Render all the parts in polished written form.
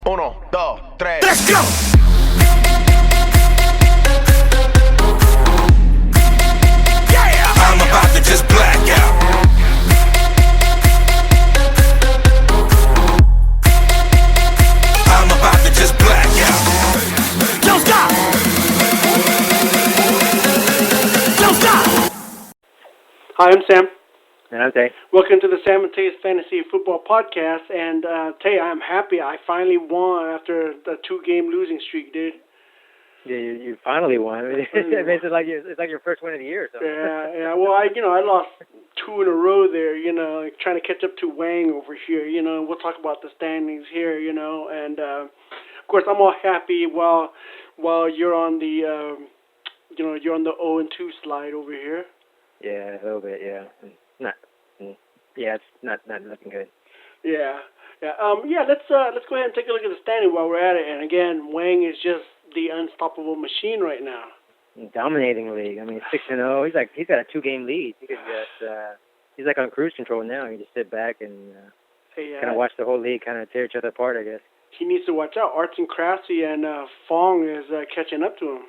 Uno, dos, tres. Let's go! Yeah! I'm about to just black out. I'm about to just black out. Don't stop! Don't stop! Hi, I'm Sam. And I'm Tay. Welcome to the Sam and Tay's Fantasy Football Podcast. And Tay, I'm happy I finally won after the 2-game losing streak, dude. Yeah, you finally won. It makes it like it's like your first win of the year. So. Yeah. Well, I lost 2 in a row there. Like trying to catch up to Wang over here. We'll talk about the standings here. And of course I'm all happy while you're on the you're on the 0-2 slide over here. Yeah, a little bit. Yeah, it's not looking good. Yeah. Let's go ahead and take a look at the standing while we're at it. And again, Wang is just the unstoppable machine right now. Dominating the league. I mean, 6-0. He's got a 2-game lead. He could just he's like on cruise control now. He just sit back and kind of watch the whole league kind of tear each other apart, I guess. He needs to watch out. Arts and Craftsy and Fong is catching up to him.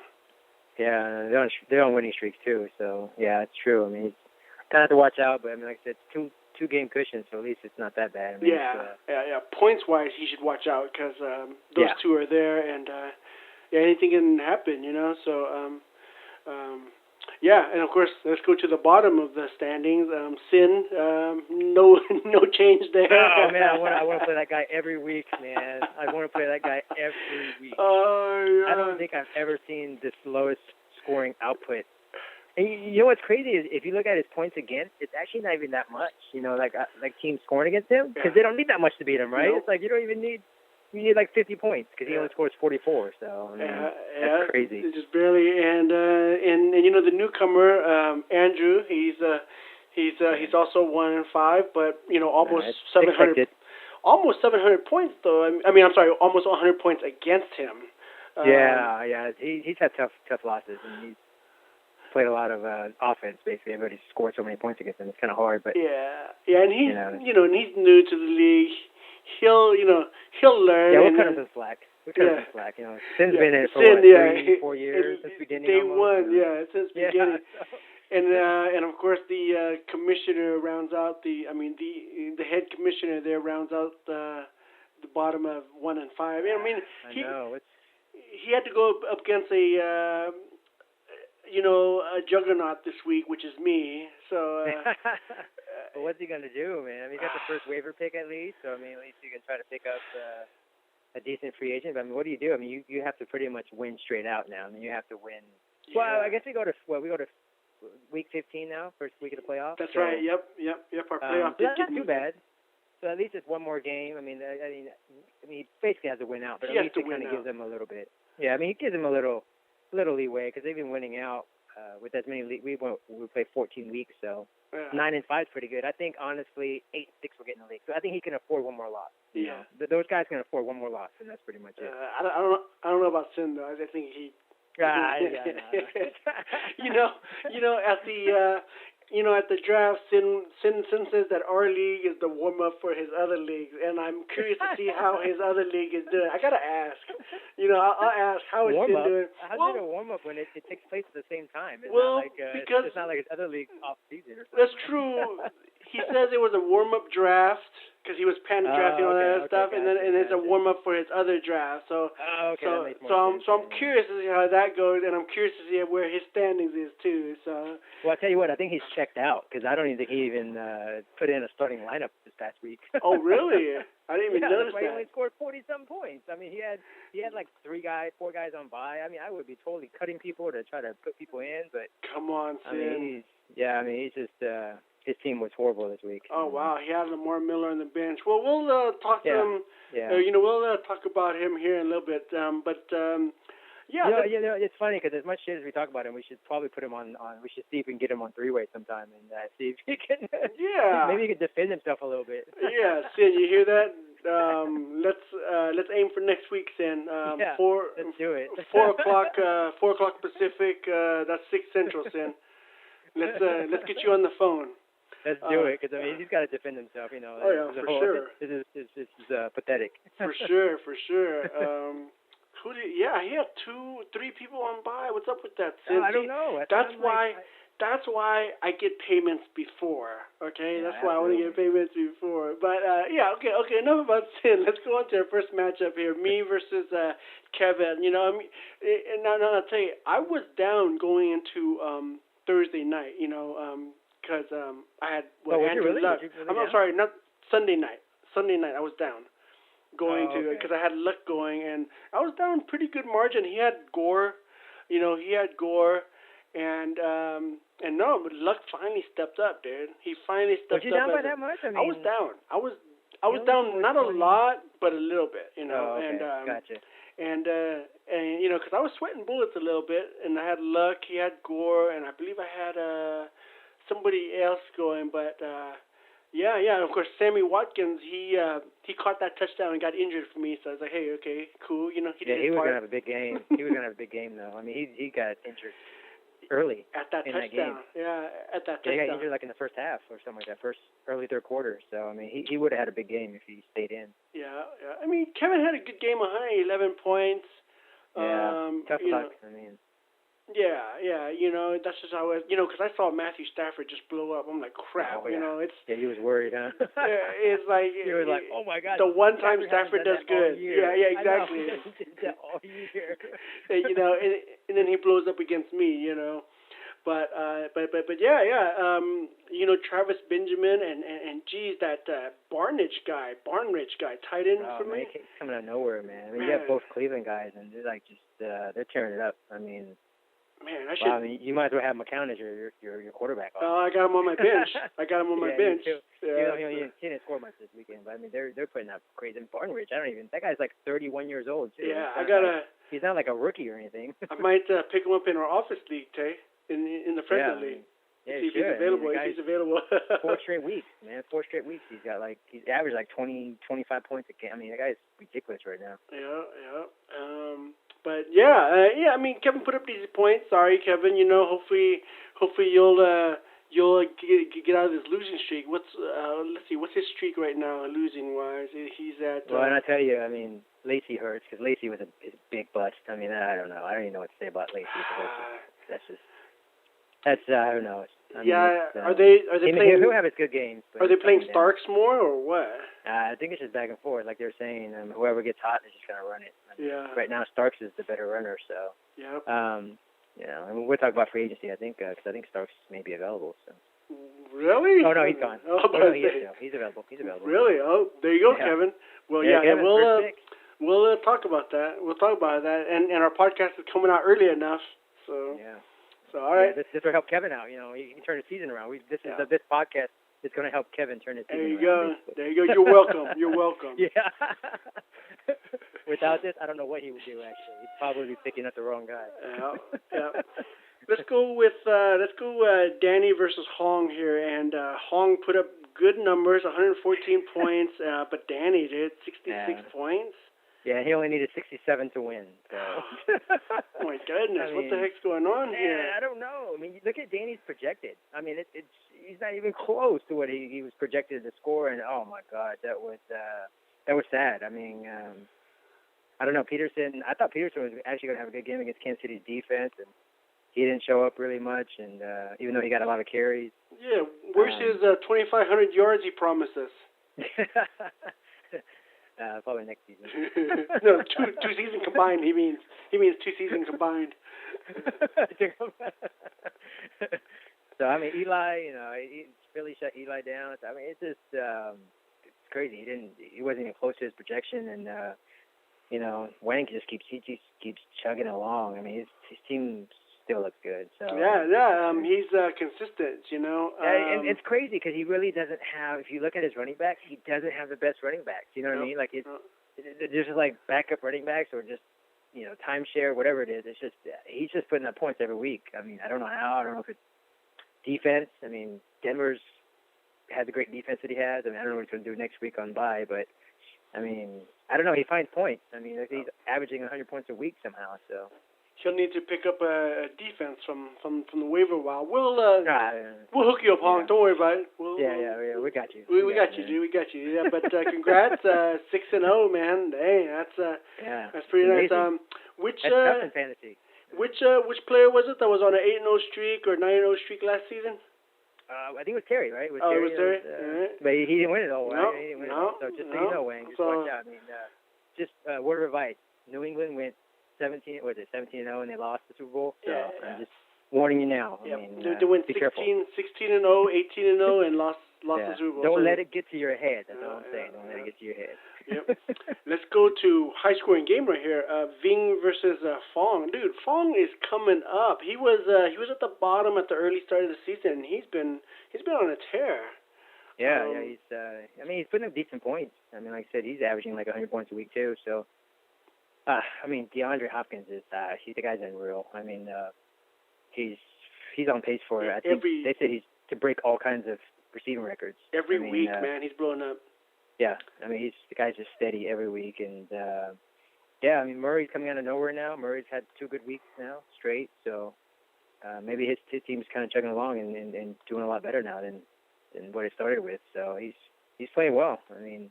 Yeah, they're on winning streaks too. So yeah, it's true. I mean, he's kind of have to watch out. But I mean, like I said, two-game cushion, so at least it's not that bad. I mean, yeah. Points-wise, he should watch out because those two are there, and anything can happen, So, and of course, let's go to the bottom of the standings. Sin, no change there. Oh man, I want to play that guy every week, man. I want to play that guy every week. Oh yeah. I don't think I've ever seen the slowest scoring output. And you know what's crazy is if you look at his points against, it's actually not even that much. Like teams scoring against him because they don't need that much to beat him, right? Nope. It's like you don't even need. You need like 50 points because he only scores 44. So I mean, that's crazy. Just barely. And the newcomer Andrew, he's also 1-5, but almost 700. Almost 700 points though. I mean, I'm sorry, almost 100 points against him. He's had tough losses, and he's played a lot of offense. Basically, everybody scored so many points against him. It's kind of hard, but and he's and he's new to the league. He'll learn. Yeah, we'll cut him some slack. Sin's been in it for 3-4 years since beginning. Day one, since beginning. Yeah. And of course the commissioner rounds out the head commissioner there rounds out the bottom of 1 and 5. I mean, he had to go up against a juggernaut this week, which is me. So. Well, what's he gonna do, man? I mean, he got the first waiver pick at least, so I mean, at least you can try to pick up a decent free agent. But I mean, what do you do? I mean, you have to pretty much win straight out now. I mean, you have to win. Yeah. Well, I guess we go to week 15 now, first week of the playoffs. That's right. Yep. Our playoff. That's not too bad. So at least it's one more game. I mean, he basically has to win out, but at least it kind of gives him a little bit. Yeah, I mean, it gives him a little leeway because they've been winning out with as many. We play 14 weeks, so 9 and 5 is pretty good. I think honestly 8 and 6 will get in the league, so I think he can afford one more loss. Those guys can afford one more loss, and that's pretty much it. I don't know about Sin though. I think he. At the draft, Sin says that our league is the warm up for his other leagues, and I'm curious to see how his other league is doing. I gotta ask. I'll ask how is Sin doing. How's it a warm up when it takes place at the same time? It's because it's not like his other league's off season. Or something. That's true. He says it was a warm up draft because he was panic drafting all that stuff, and it's a warm up for his other draft. So that makes more sense. I'm curious to see how that goes, and I'm curious to see where his standings is too. So. Well, I tell you what, I think he's checked out because I don't even think he even put in a starting lineup this past week. Oh, really? I didn't even notice that. He only scored 40-some points. I mean, he had like 4 guys on bye. I mean, I would be totally cutting people to try to put people in, but come on, Sin. He's just his team was horrible this week. Oh wow, he had Lamar Miller on the bench. Well, we'll talk to him. Yeah. We'll talk about him here in a little bit. It's funny because as much shit as we talk about him, we should probably put him on. We should see if we can get him on 3-way sometime and see if he can. Maybe he can defend himself a little bit. Yeah, Sin, you hear that? Let's aim for next week, Sin. Let's do it. 4 o'clock Pacific. That's 6 Central, Sin. Let's get you on the phone. Let's do it, because I mean he's got to defend himself. You know. Oh yeah, for sure. This is pathetic. For sure, for sure. He had 3 people on bye. What's up with that? Oh, I don't know. That's why I get payments before. Okay, Yeah, that's why I want to get payments before. But okay. Enough about Sin. Let's go on to our first matchup here. Me versus Kevin. You know, I mean, and I'll tell you, I was down going into Thursday night. You know, because I had Andrew Luck. I'm sorry, not Sunday night. Sunday night I was down going to because I had Luck going, and I was down pretty good margin. He had Gore. You know, and no, but Luck finally stepped up, dude. He finally stepped up. Was you down by that much? I was down. I was down, not a lot, but a little bit, you know. Oh, okay. And Gotcha. And you know, because I was sweating bullets a little bit, and I had Luck, he had Gore, and I believe I had somebody else going, but yeah. Of course, Sammy Watkins, he caught that touchdown and got injured for me, so I was like, hey, okay, cool, you know. He was gonna have a big game. He was gonna have a big game though. I mean, he got injured early at that touchdown. That game. Yeah, at that touchdown. He got injured like in the first half or something like that, early third quarter. So I mean, he would have had a big game if he stayed in. Yeah. I mean, Kevin had a good game, 111 points. Yeah, tough luck. You know, I mean. Yeah. You know, that's just how it. You know, because I saw Matthew Stafford just blow up. I'm like, crap. Oh, yeah. You know, it's. Yeah, he was worried, huh? It's like. He was like, oh my God. The one time Stafford does good. Yeah, exactly. He did that all year. And, you know, and then he blows up against me. You know. But yeah. You know, Travis Benjamin and geez, that Barnidge guy, tight end for me. He's coming out of nowhere, man. I mean, you have both Cleveland guys, and they're like just they're tearing it up. I mean, man, I should. Wow, I mean, you might as well have McCown as your quarterback. Oh, I got him on my bench. My bench. Yeah. He didn't score much this weekend, but I mean, they're putting up crazy. And Barnidge, that guy's like 31 years old too. Yeah, he's not like a rookie or anything. I might pick him up in our office league, Tay. In the friendly league. Yeah, see if he's available. 4 straight weeks, man. 4 straight weeks. He's averaged like 20, 25 points a game. I mean, that guy's ridiculous right now. Yeah. But yeah. I mean, Kevin put up these points. Sorry, Kevin. You know, hopefully you'll get out of this losing streak. Let's see, what's his streak right now, losing wise? He's at. Well, and I tell you, I mean, Lacey hurts because Lacey was a big bust. I mean, I don't know. I don't even know what to say about Lacey. That's I don't know. I mean, are they playing? He'll have his good games. Are they playing Starks more or what? I think it's just back and forth, like they're saying. Whoever gets hot is just gonna run it. I mean, yeah. Right now, Starks is the better runner, so. Yep. You know, I mean, we're talking about free agency, I think, because I think Starks may be available. So. Really? Oh no, he's gone. Oh, no, he's available. Really? Oh, there you go, yeah. Kevin. Well, Kevin, we'll talk about that. We'll talk about that, and our podcast is coming out early enough, so. Yeah. So, all right. Yeah, this will help Kevin out. You know, he can turn his season around. This podcast is going to help Kevin turn his season around. There you go. You're welcome. You're welcome. Yeah. Without this, I don't know what he would do. Actually, he'd probably be picking up the wrong guy. Yeah. Let's go with Danny versus Hong here, and Hong put up good numbers, 114 points, but Danny did 66 points. Yeah, he only needed 67 to win. So. Oh my goodness, what the heck's going on here? I don't know. I mean, look at Danny's projected. I mean, he's not even close to what he was projected to score, and oh my God, that was sad. I mean, I don't know, Peterson. I thought Peterson was actually going to have a good game against Kansas City's defense, and he didn't show up really much. And even though he got a lot of carries. Yeah, where's his 2,500 yards he promised us? Probably next season. No, two season combined. He means 2 season combined. So I mean, Eli, you know, Philly shut Eli down. So, I mean, it's just it's crazy. He wasn't even close to his projection, and you know, Wang just keeps chugging along. I mean, his team still looks good. So he's consistent, you know. And it's crazy because he really doesn't have. If you look at his running backs, he doesn't have the best running backs. You know what I mean? Like they're just like backup running backs or just timeshare, whatever it is. It's just he's just putting up points every week. I mean, I don't know how. I don't know if it's defense. I mean, Denver's has a great defense that he has. I mean, I don't know what he's going to do next week on bye, but I mean, I don't know. He finds points. I mean, he's averaging 100 points a week somehow. So. he'll need to pick up a defense from the waiver wire. We'll yeah. we'll hook you up, Hong. Yeah. Don't worry about it. Yeah, we got you. We got you, dude. We got you. Yeah, but congrats, 6-0, man. Hey, that's pretty nice. Amazing. Which That's tough in fantasy. which player was it that was on an 8-0 streak or 9-0 streak last season? I think it was Terry, right? It was Terry. Right. But he didn't win it all, No, right? He didn't win it all. So just so you know, Wayne, just watch out. I mean, just word of advice: New England went 17 and 0, and they lost the Super Bowl. So I'm just warning you now. Yeah. I mean, they went be 16-0, careful. 18-0, 18-0, and lost the Super Bowl. Don't let it get to your head. That's all I'm saying. Don't let it get to your head. Yep. Let's go to high-scoring game right here. Ving versus Fong. Dude, Fong is coming up. He was at the bottom at the early start of the season. He's been on a tear. Yeah, he's. I mean, he's putting up decent points. I mean, like I said, he's averaging like 100 points a week too. So, I mean, DeAndre Hopkins is. The guy's unreal. I mean, he's on pace for. I think they said he's to break all kinds of receiving records. Every week, man, he's blowing up. Yeah, I mean, the guy's just steady every week, and I mean, Murray's coming out of nowhere now. Murray's had 2 good weeks now straight, so maybe his team's kind of chugging along and doing a lot better now than what it started with. So he's playing well. I mean,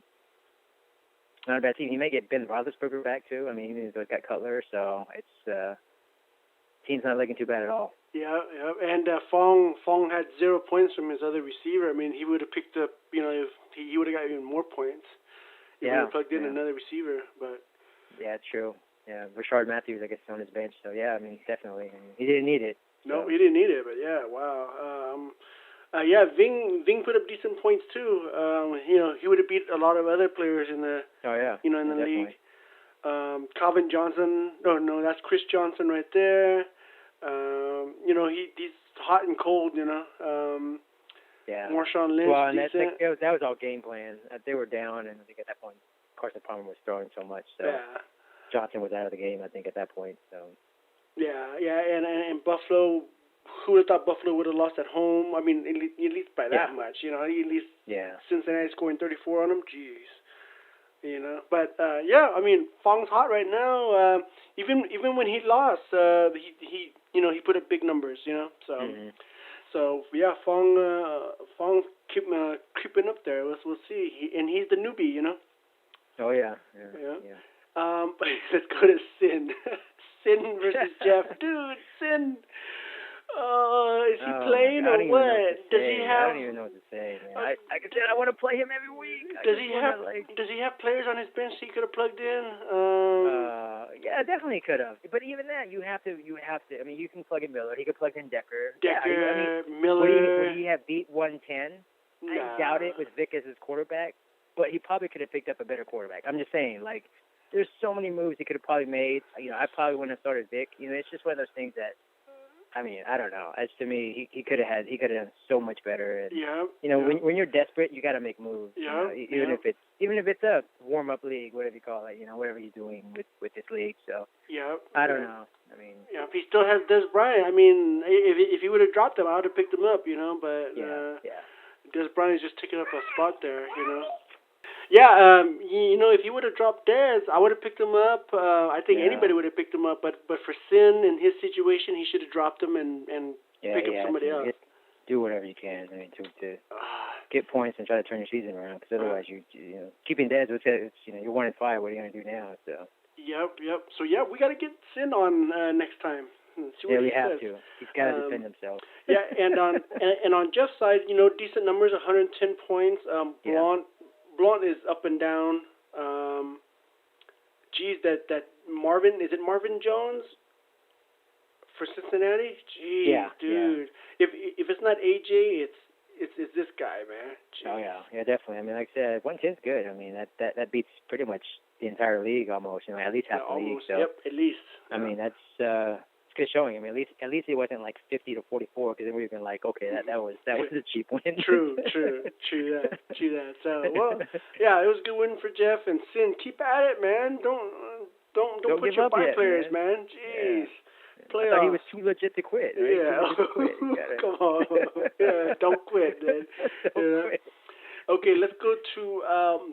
not a bad team. He may get Ben Roethlisberger back too. I mean, he's got Cutler, so it's team's not looking too bad at all. Yeah, and Fong had 0 points from his other receiver. I mean, he would have picked up, if he would have got even more points. He would have plugged in another receiver, but. Yeah, true. Yeah, Rashard Matthews, I guess, is on his bench. So yeah, I mean, definitely. I mean, he didn't need it. So. No, he didn't need it, but yeah, wow. Ving put up decent points too. He would have beat a lot of other players in the. Oh yeah. In the definitely. league. Calvin Johnson. No, that's Chris Johnson right there. He's hot and cold. Yeah. Marshawn Lynch. Well, and decent. that was all game plan. They were down, and I think at that point, Carson Palmer was throwing so much, so Johnson was out of the game. I think at that point. So. Yeah, and Buffalo. Who would have thought Buffalo would have lost at home? I mean, at least by that much, At least Cincinnati scoring 34 on them. Jeez. But I mean, Fong's hot right now. Even when he lost, he put up big numbers. So. Mm-hmm. So yeah, Fong's creeping up there. We'll see. He's the newbie. Oh yeah. But let's go to Sin. Sin versus Jeff. Dude, Sin. Is he playing or what? Does he have? I don't even know what to say, man. Like I said, I want to play him every week. Does he have players on his bench he could have plugged in? Yeah, definitely could have. But even that, you have to. I mean, you can plug in Miller. He could plug in Decker. Miller. Would he have beat 110? Nah. I doubt it with Vic as his quarterback. But he probably could have picked up a better quarterback. I'm just saying, like, there's so many moves he could have probably made. I probably wouldn't have started Vic. It's just one of those things that. I mean, I don't know. As to me, he could have done so much better. And, when you're desperate, you got to make moves. Even if it's a warm up league, whatever you call it. Whatever he's doing with this league. So. I don't know. I mean. Yeah, if he still has Des Bryant, I mean, if he would have dropped him, I would have picked him up. But. Des Bryant is just taking up a spot there. Yeah, if he would have dropped Dez, I would have picked him up. I think anybody would have picked him up, but for Sin in his situation, he should have dropped him and pick up somebody else. Do whatever you can. I mean, to get points and try to turn your season around, because otherwise, keeping Dez, you're 1-5. What are you going to do now? So. Yep. So we got to get Sin on next time. See what we he have says. to. He's got to defend himself. And on Jeff's side, decent numbers, 110 points. Blount is up and down. That Marvin, is it Marvin Jones for Cincinnati? Jeez, dude. Yeah. If it's not AJ, it's this guy, man. Jeez. Oh yeah, definitely. I mean, like I said, 110's good. I mean, that beats pretty much the entire league almost. At least half the league. So, yep, at least. I mean, that's good showing. I mean, at least it wasn't like 50-44, because then we've been like, okay, that was a cheap win. True that. So it was a good win for Jeff and Sin. Keep at it, man. Don't put your bye players, man. Jeez. I thought he was too legit to quit. Right? Yeah. Come on. Don't quit, man. Don't quit. Okay, let's go to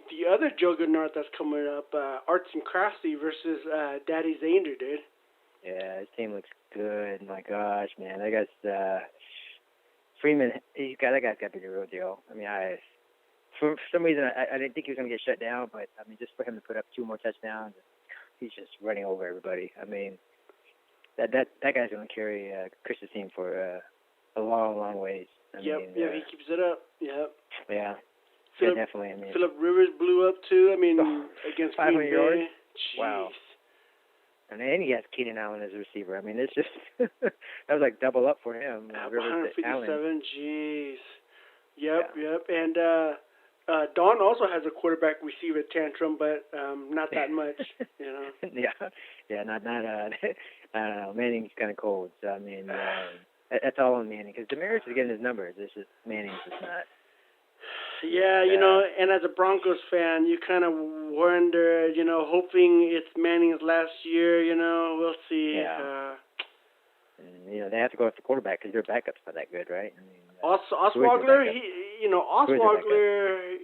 the other juggernaut that's coming up, Arts and Craftsy versus Daddy Zander, dude. Yeah, his team looks good. My gosh, man, that guy's Freeman. That guy's got to be the real deal. I mean, for some reason I didn't think he was going to get shut down, but I mean, just for him to put up 2 more touchdowns, he's just running over everybody. I mean, that guy's going to carry Chris's team for a long ways. I mean, he keeps it up. Yep. Yeah. Phillip, yeah, definitely. I mean, Phillip Rivers blew up too. I mean, against 500 Green Bay. yards. Jeez. Wow. And then he has Keenan Allen as a receiver. I mean, it's just that was like double up for him. Rivers to Allen. 157. Jeez. Yep. And Don also has a quarterback receiver tantrum, but not that much. You know. Yeah. Not. I don't know. Manning's kind of cold. So I mean, that's all on Manning because Demaryius is getting his numbers. It's just Manning's just not. Yeah, you know, and as a Broncos fan, you kind of wonder, you know, hoping it's Manning's last year, you know, we'll see. Yeah. And, you know, they have to go with the quarterback because their backup's not that good, right? I mean, Osweiler, Osweiler,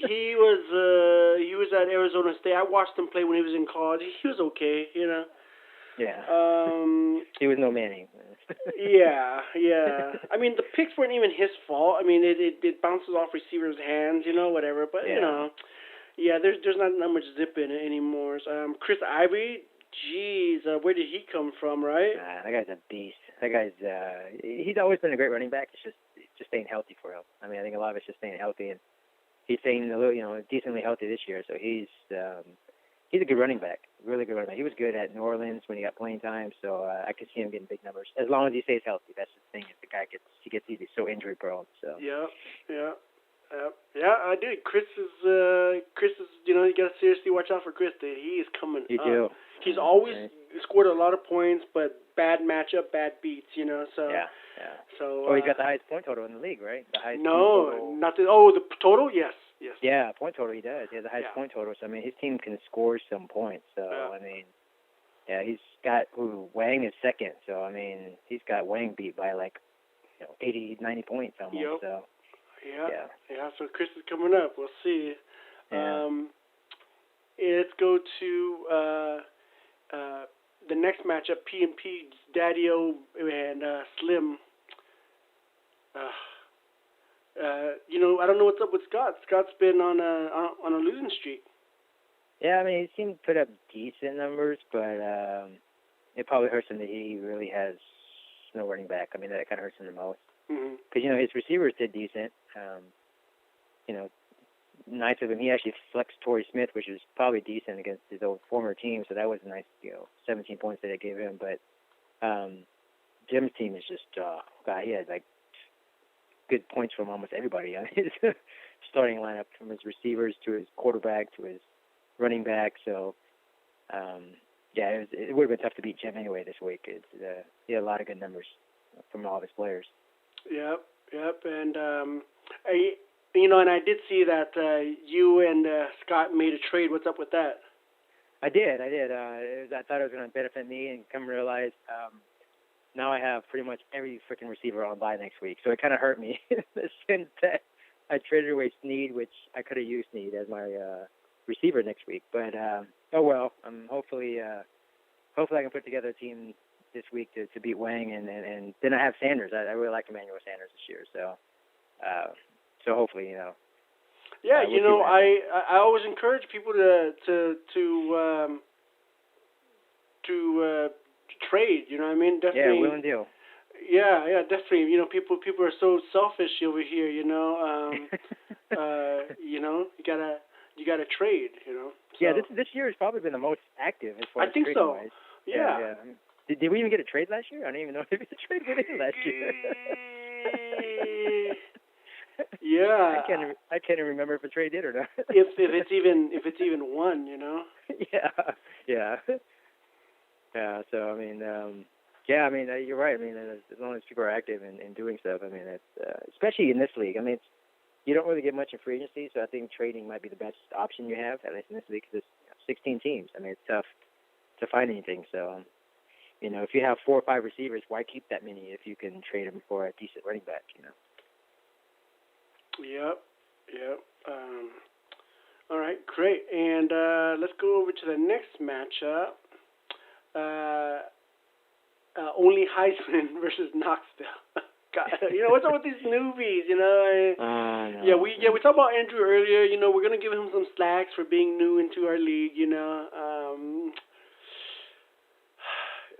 he was at Arizona State. I watched him play when he was in college. He was okay, you know. Yeah. He was no Manning. yeah. I mean, the picks weren't even his fault. I mean, it bounces off receivers' hands, you know, whatever. But you know, there's not much zip in it anymore. Chris Ivory, geez, where did he come from, right? That guy's a beast. That guy's he's always been a great running back. It's just staying healthy for him. I mean, I think a lot of it's just staying healthy, and he's staying decently healthy this year. So he's a good running back, really good running back. He was good at New Orleans when he got playing time, so I could see him getting big numbers as long as he stays healthy. That's the thing. If the guy gets he's so injury prone. So yeah, I do. Chris is you know, you gotta seriously watch out for Chris. He is coming up. You do. He's always scored a lot of points, but bad matchup, bad beats. You know, so yeah. So he's got the highest point total in the league, right? The highest. Not the total. Yes. Yeah, point total he does. He has the highest point total. So I mean, his team can score some points. So I mean, he's got Wang is second. So I mean, he's got Wang beat by 80, 90 points almost. Yep. So yeah. So Chris is coming up. We'll see. Yeah. Let's go to the next matchup: P&P, Daddy-O, and Slim. You know, I don't know what's up with Scott. Scott's been on a losing streak. Yeah, I mean, he seemed to put up decent numbers, but it probably hurts him that he really has no running back. I mean, that kind of hurts him the most. Because, you know, his receivers did decent. You know, nice of him. He actually flexed Torrey Smith, which was probably decent against his old former team, so that was a nice, 17 points that I gave him. But Jim's team is just, God, he had, good points from almost everybody on his starting lineup, from his receivers to his quarterback to his running back. So, it would have been tough to beat Jim anyway this week. He had a lot of good numbers from all of his players. Yep. And, and I did see that you and Scott made a trade. What's up with that? I did. I thought it was going to benefit me, and come realize now I have pretty much every freaking receiver on bye next week. So it kind of hurt me in the sense that I traded away Snead, which I could have used Snead as my receiver next week. But oh well. Hopefully I can put together a team this week to beat Wang, and then I have Sanders. I really like Emmanuel Sanders this year. So hopefully, Yeah, I always encourage people to trade. You know what I mean? Definitely. Yeah, will and deal. Yeah, definitely. You know, people are so selfish over here. You know, you gotta trade. You know. So. Yeah, this year has probably been the most active as far as trading wise. Yeah. Did we even get a trade last year? I don't even know if we a trade last year. Yeah. I can't even remember if a trade did or not. if it's even one, you know. Yeah. So I mean, you're right. I mean, as long as people are active and doing stuff, I mean, it's especially in this league. I mean, you don't really get much in free agency, so I think trading might be the best option you have, at least in this league, because it's 16 teams. I mean, it's tough to find anything. So, if you have 4 or 5 receivers, why keep that many if you can trade them for a decent running back? Yep. All right, great. And let's go over to the next matchup. only Heisman versus Knoxville. God, what's up with these newbies? No. Yeah, we talked about Andrew earlier. We're gonna give him some slacks for being new into our league.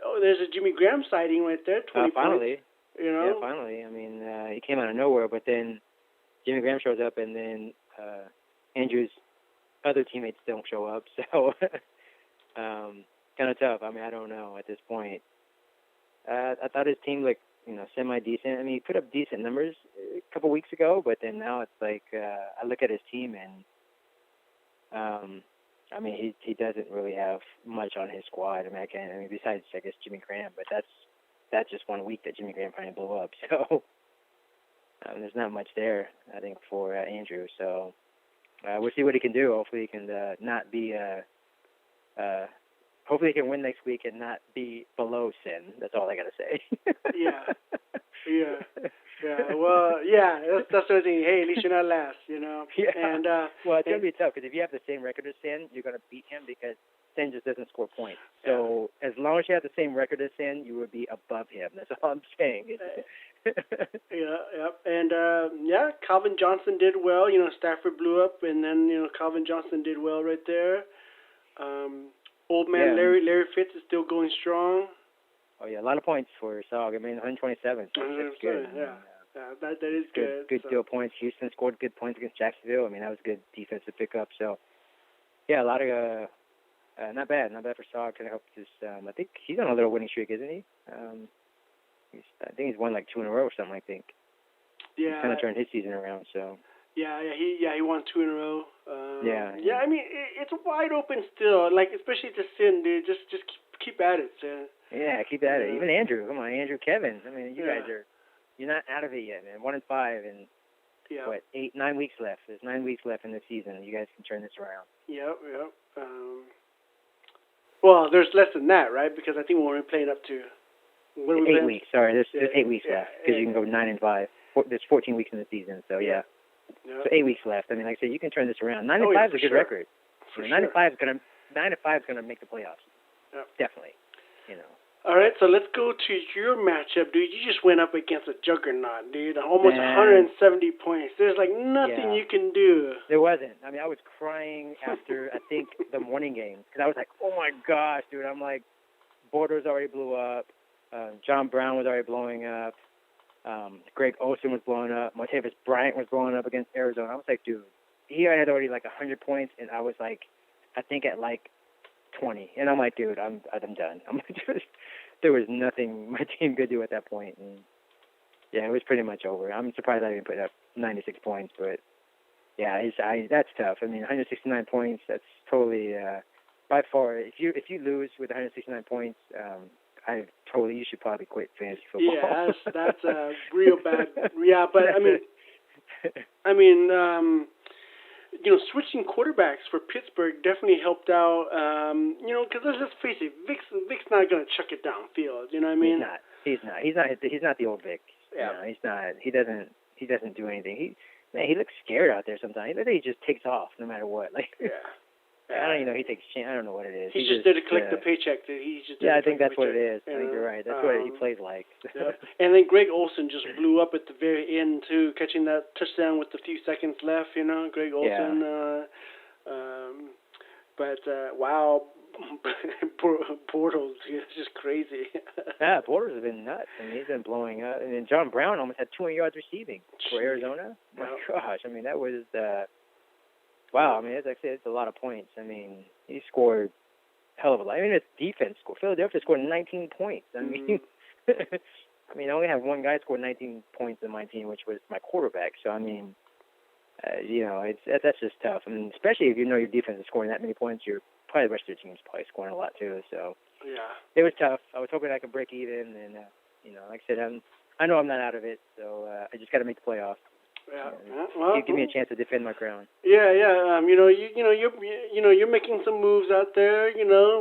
Oh, there's a Jimmy Graham sighting right there. 20 finally. points. Yeah, finally. I mean, he came out of nowhere, but then Jimmy Graham shows up, and then Andrew's other teammates don't show up. So, kind of tough. I mean, I don't know at this point. I thought his team looked, semi-decent. I mean, he put up decent numbers a couple weeks ago, but then now it's like I look at his team and, I mean, he doesn't really have much on his squad. I mean, besides, I guess, Jimmy Graham, but that's just 1 week that Jimmy Graham finally blew up. So there's not much there, I think, for Andrew. So we'll see what he can do. Hopefully he can not be hopefully he can win next week and not be below Sin. That's all I got to say. Yeah. Well, yeah, that's the thing. Hey, at least you're not last, Yeah. And, well, it's going to be tough because if you have the same record as Sin, you're going to beat him because Sin just doesn't score points. So as long as you have the same record as Sin, you would be above him. That's all I'm saying. Yeah. And, Calvin Johnson did well. Stafford blew up, and then, Calvin Johnson did well right there. Old man Larry Fitz is still going strong. Oh, yeah, a lot of points for Saug. I mean, 127. So that's good. Yeah. That is good. Good steal points. Houston scored good points against Jacksonville. I mean, that was good defensive pickup. So, yeah, a lot of not bad for Saug. Kind of help this. I think he's on a little winning streak, isn't he? I think he's won like 2 in a row or something. I think. Yeah. He's kind of turned his season around. So. Yeah, he won 2 in a row. Yeah. I mean, it's wide open still. Like, especially to Sin, dude. Just keep at it, Sin. Yeah, keep at it. Even Andrew, come on, Andrew, Kevin. I mean, you guys you're not out of it yet, man. 1-5, and 9 weeks left. There's 9 weeks left in the season. You guys can turn this around. Yep. Well, there's less than that, right? Because I think we're only playing up to 8 weeks. Sorry, there's 8 weeks left because you can go 9-5. There's 14 weeks in the season, so yeah. Yep. So 8 weeks left. I mean, like I said, you can turn this around. 9-5 is a good record. 9-5 is gonna make the playoffs. Yep. Definitely. All right, so let's go to your matchup, dude. You just went up against a juggernaut, dude. Almost 170 points. There's like nothing you can do. There wasn't. I mean, I was crying after, I think, the morning game. Because I was like, oh, my gosh, dude. I'm like, Borders already blew up. John Brown was already blowing up. Greg Olsen was blowing up. Martavis Bryant was blowing up against Arizona. I was like, dude, he had already like 100 points, and I was like, I think at like 20. And I'm like, dude, I'm done. I'm like, there was nothing my team could do at that point. And yeah, it was pretty much over. I'm surprised I didn't put up 96 points, but yeah, that's tough. I mean, 169 points, that's totally, by far, if you lose with 169 points, you should probably quit fantasy football. Yeah, that's real bad. Yeah, but I mean, switching quarterbacks for Pittsburgh definitely helped out. Because let's just face it, Vic's not gonna chuck it downfield. You know what I mean? He's not the old Vic. Yeah. He's not. He doesn't do anything. He looks scared out there sometimes. He looks like he just takes off no matter what. Like. Yeah. I don't he takes chance. I don't know what it is. He's just there to collect the paycheck. I think that's what it is. I think you're right. That's what he plays like. Yeah. And then Greg Olsen just blew up at the very end too, catching that touchdown with a few seconds left. Greg Olsen. Yeah. Wow, Bortles, it's just crazy. Yeah, Bortles has been nuts. I mean, he's been blowing up. And then John Brown almost had 200 yards receiving for Arizona. My gosh, I mean that was. Wow, I mean, as I said, it's a lot of points. I mean, he scored a hell of a lot. I mean, his defense scored. Philadelphia scored 19 points. I mean, I only have one guy scored 19 points in my team, which was my quarterback. So, I mean, that's just tough. I mean, especially if you know your defense is scoring that many points, probably the rest of your team's probably scoring a lot too. So, yeah, it was tough. I was hoping I could break even, and like I said, I know I'm not out of it. So I just got to make the playoffs. Yeah. Give me a chance to defend my crown. Yeah. You're making some moves out there.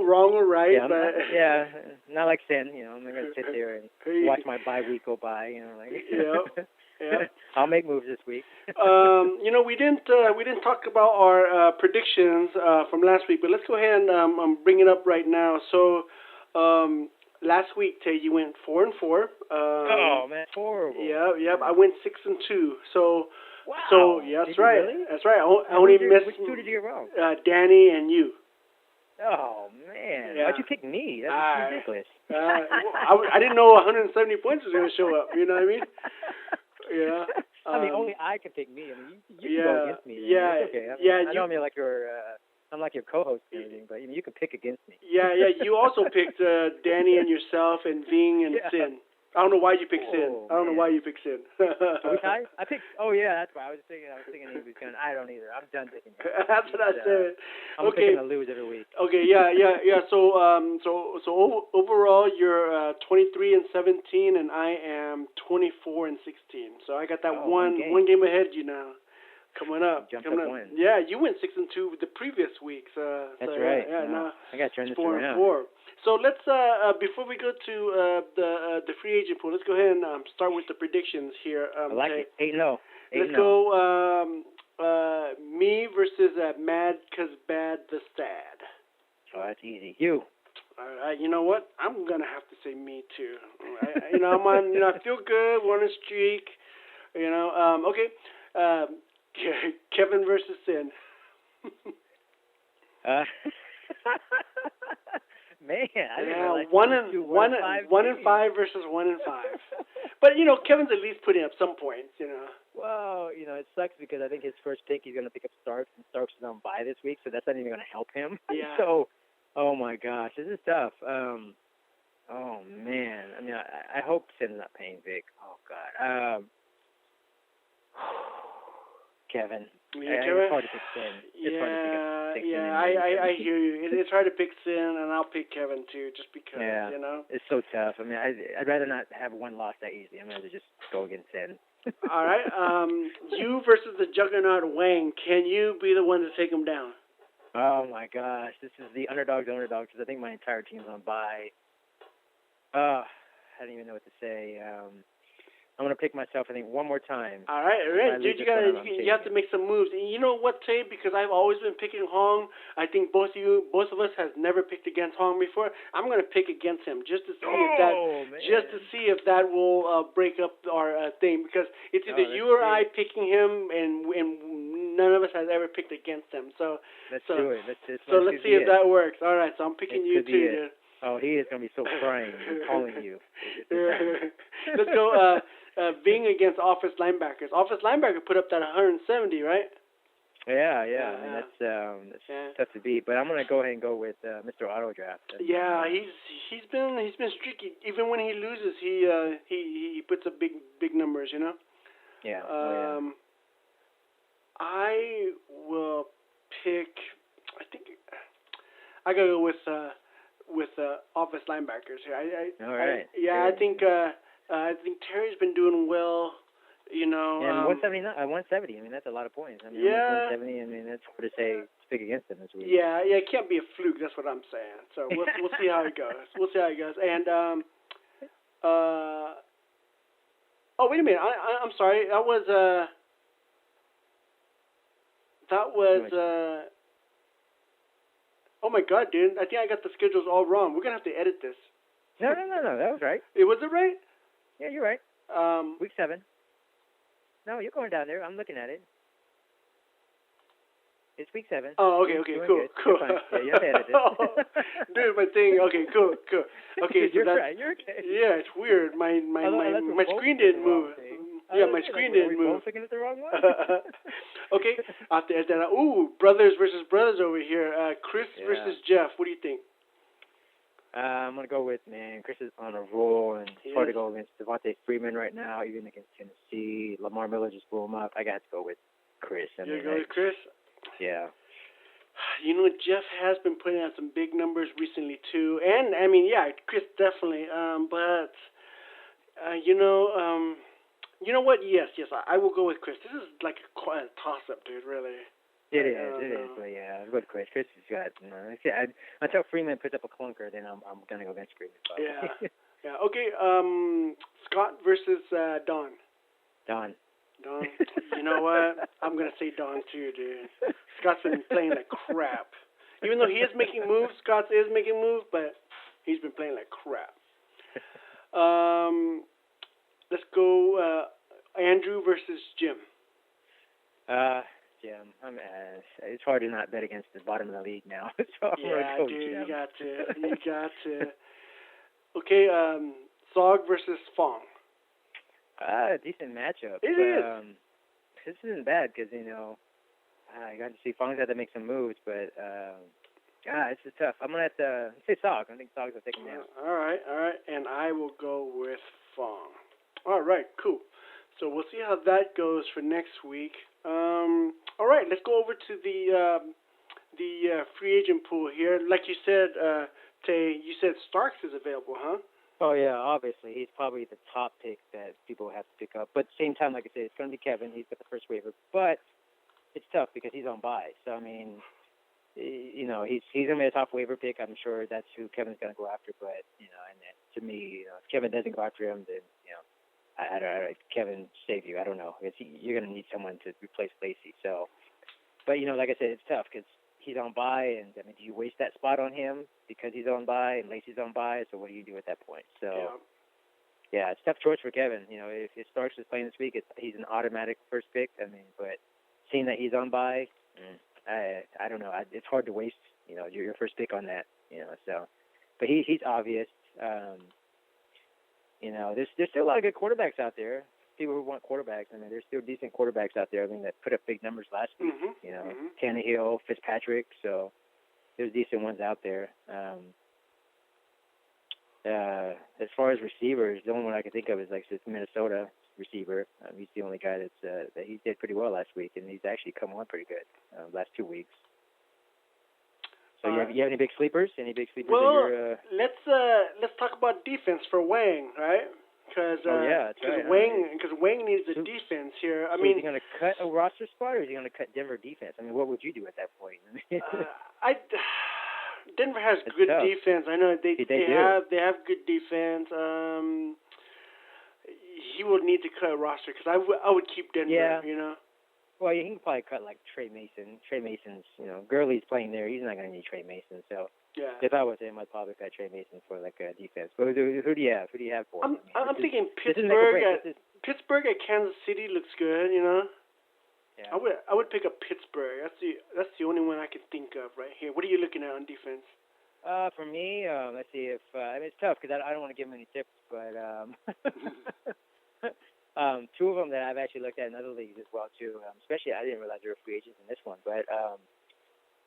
Wrong or right. Yeah, not like Sin. I'm not gonna sit there and watch my bye week go by. Yeah. I'll make moves this week. We didn't talk about our predictions from last week, but let's go ahead and bring it up right now. So, Last week, Tay, you went 4-4. Oh man, horrible. Yeah. I went 6-2. So. Wow. So yeah, that's Did you right. really? That's right. I only missed. Which two did you get wrong? Danny and you. Oh man, Yeah. why'd you pick me? That's ridiculous. I didn't know 170 points was going to show up. You know what I mean? Yeah. I mean, only I can pick me. I mean, you can go against me. Man. Yeah. It's okay. I mean, Yeah. I know I'm like your, I'm like your co-host and everything, but you can pick against me. Yeah. You also picked Danny and yourself and Ving and Sin. I don't know why you picked Sin. I don't know why you picked Sin. Are we tied? I picked. Oh yeah, that's why I was thinking he was going. I don't either. I'm done picking. That's what I said. I'm picking to lose every week. Okay. Yeah. So overall, you're 23-17, and I am 24-16. So I got that one game ahead of you now. Coming up. One. Yeah, you went 6-2 the previous week. That's right. Yeah. Now I got to turn this around. 4-4. So let's before we go to the free agent pool, let's go ahead and start with the predictions here. I like it. 8-0. Let's go. Me versus Mad Cause Bad the Stad. Oh, that's easy. You. All right. You know what? I'm gonna have to say me too. I'm on. I feel good. We're on a streak. Okay. Kevin versus Sin. Man, I didn't realize 1-5 versus 1-5. But Kevin's at least putting up some points. Well, it sucks because I think his first pick he's gonna pick up Starks, and Starks is on bye this week, so that's not even gonna help him. Yeah. So, oh my gosh, this is tough. Oh man, I mean, I hope Sin's not paying Vic. Oh God. Kevin. Yeah, it's hard to pick Sin. I hear you. It's hard to pick Sin, and I'll pick Kevin too, just because, It's so tough. I mean, I'd rather not have one loss that easy. I'd rather just go against Sin. All right. You versus the Juggernaut Wang. Can you be the one to take him down? Oh my gosh, this is the underdog because I think my entire team's on bye. I don't even know what to say. I'm gonna pick myself, I think, one more time. All right, dude. You have to make some moves. And you know what, Tay? Because I've always been picking Hong. I think both of us has never picked against Hong before. I'm gonna pick against him just to see if that will break up our thing. Because it's either you or I picking him, and none of us has ever picked against him. So let's do it. Let's see if that works. All right, so I'm picking you too, dude. Oh, he is gonna be so crying calling you. Let's go. Ving against Office Linebackers. Office Linebacker put up that 170, right? Yeah. I mean, that's tough to beat. But I'm gonna go ahead and go with Mr. Auto Draft. Yeah, he's been streaky. Even when he loses, he puts up big numbers. Yeah. I will pick. I think I gotta go with Office Linebackers here. All right. I think Terry's been doing well, And 170. I mean, that's a lot of points. I mean, 170. I mean, that's hard to say to pick against him this week. Yeah, it can't be a fluke. That's what I'm saying. So we'll see how it goes. And oh, wait a minute. I'm sorry. That was oh my God, dude. I think I got the schedules all wrong. We're gonna have to edit this. No. That was right. Was it right? Yeah, you're right. Week 7. No, you're going down there. I'm looking at it. It's week 7. Oh, okay, cool. Yeah, you have to edit it. Dude, my thing. Okay, cool. Okay, so you're right. You're okay. Yeah, it's weird. My screen didn't move. Yeah, my screen didn't move. We're both looking at the wrong one. Okay, out there. Brothers versus brothers over here. Chris versus Jeff. What do you think? I'm going to go with, Chris is on a roll, and it's hard to go against Devontae Freeman right now, even against Tennessee. Lamar Miller just blew him up. I got to go with Chris. You're going with Chris? Yeah. Jeff has been putting out some big numbers recently, too. And, Chris definitely. But, you know what? Yes, I will go with Chris. This is like a toss-up, dude, really. It is, but yeah, I'll go with Chris. Chris has got, until Freeman puts up a clunker, then I'm going to go against Freeman. Yeah. Yeah. Okay, Scott versus Don. Don. You know what? I'm going to say Don too, dude. Scott's been playing like crap. Even though he is making moves, Scott is making moves, but He's been playing like crap. Let's go Andrew versus Jim. Jim. It's hard to not bet against the bottom of the league now. So I'm gonna go dude, Jim. you got to. You got to. Okay, Zog versus Fong. Decent matchup. It is. This isn't bad because, I got to see Fong's had to make some moves, but this is tough. I'm going to have to say Zog. I think Zog's will take him down. All right. And I will go with Fong. All right, cool. So we'll see how that goes for next week. All right, let's go over to the free agent pool here. Like you said, Tay, you said Starks is available, huh? Oh, yeah, obviously. He's probably the top pick that people have to pick up. But at the same time, like I said, it's going to be Kevin. He's got the first waiver. But it's tough because he's on bye. So, I mean, he's going to be a top waiver pick. I'm sure that's who Kevin's going to go after. But, and to me, if Kevin doesn't go after him, then, I don't Kevin save you. I don't know. You're going to need someone to replace Lacey. So, but, like I said, it's tough because he's on bye, and do you waste that spot on him because he's on bye and Lacey's on bye? So what do you do at that point? So, yeah, it's a tough choice for Kevin. If Starks is playing this week, he's an automatic first pick. But seeing that he's on bye, I don't know. It's hard to waste, your first pick on that. So, but he's obvious. There's still a lot of good quarterbacks out there. People who want quarterbacks. There's still decent quarterbacks out there. That put up big numbers last week. Tannehill, Fitzpatrick. So there's decent ones out there. As far as receivers, the only one I can think of is this Minnesota receiver. He's the only guy that he did pretty well last week, and he's actually come on pretty good last 2 weeks. So you have any big sleepers? Any big sleepers? Well, that let's talk about defense for Wang, right? Because Wang needs the defense here. Is he going to cut a roster spot, or is he going to cut Denver defense? What would you do at that point? Denver has it's good tough. defense. I know they have good defense. He would need to cut a roster because I would keep Denver. Yeah. Well, he can probably cut Trey Mason. Trey Mason's, Gurley's playing there. He's not going to need Trey Mason. So if I was him, I'd probably cut Trey Mason for a defense. But who do you have? Who do you have for him? I'm thinking Pittsburgh at Kansas City looks good. Yeah. I would pick up Pittsburgh. That's the only one I can think of right here. What are you looking at on defense? For me, let's see if it's tough because I don't want to give him any tips, but two of them that I've actually looked at in other leagues as well too. Especially I didn't realize there were free agents in this one, but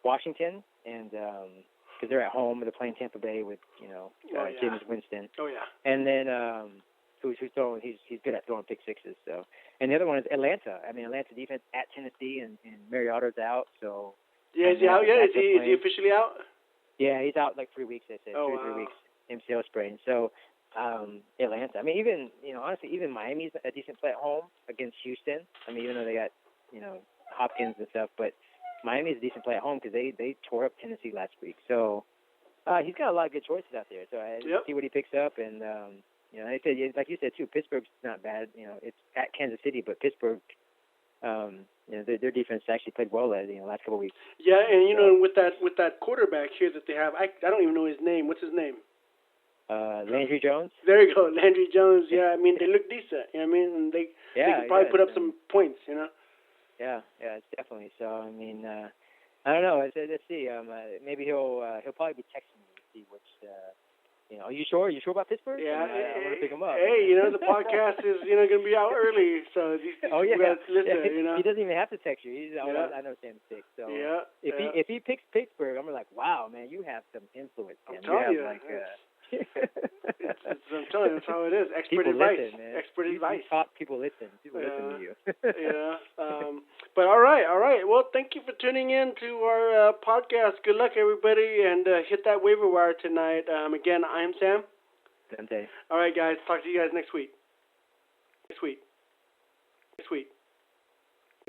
Washington and because they're at home, they're playing Tampa Bay with James Winston. Oh yeah. And then who's throwing? He's good at throwing pick sixes. So, and the other one is Atlanta. Atlanta defense at Tennessee, and Mariota's out. So is he out yet? Is he officially out? Yeah, he's out 3 weeks. They said 3 weeks MCL sprain. So Atlanta. Honestly, even Miami's a decent play at home against Houston. Even though they got Hopkins and stuff, but Miami's a decent play at home because they tore up Tennessee last week. So he's got a lot of good choices out there. So I see what he picks up, and I said, like you said too, Pittsburgh's not bad. It's at Kansas City, but Pittsburgh, their defense actually played well the last couple of weeks. Yeah, and with that quarterback here that they have, I don't even know his name. What's his name? Landry Jones. There you go, Landry Jones. Yeah, they look decent. And they can probably put up some points. Yeah, it's definitely so. I don't know. Let's see. Maybe he'll probably be texting me to see which. Are you sure? Are you sure about Pittsburgh? Yeah, I'm gonna pick him up. Hey, the podcast is gonna be out early, so these oh yeah, listen, he doesn't even have to text you. I know Sam Stick. So if he picks Pittsburgh, I'm like, wow, man, you have some influence. Man. I'm telling you. I'm telling you, that's how it is. Expert advice. Listen, man. Expert advice. Top people listen. People listen to you. But all right. Well, thank you for tuning in to our podcast. Good luck, everybody, and hit that waiver wire tonight. Again, I'm Sam. Dante. All right, guys. Talk to you guys next week.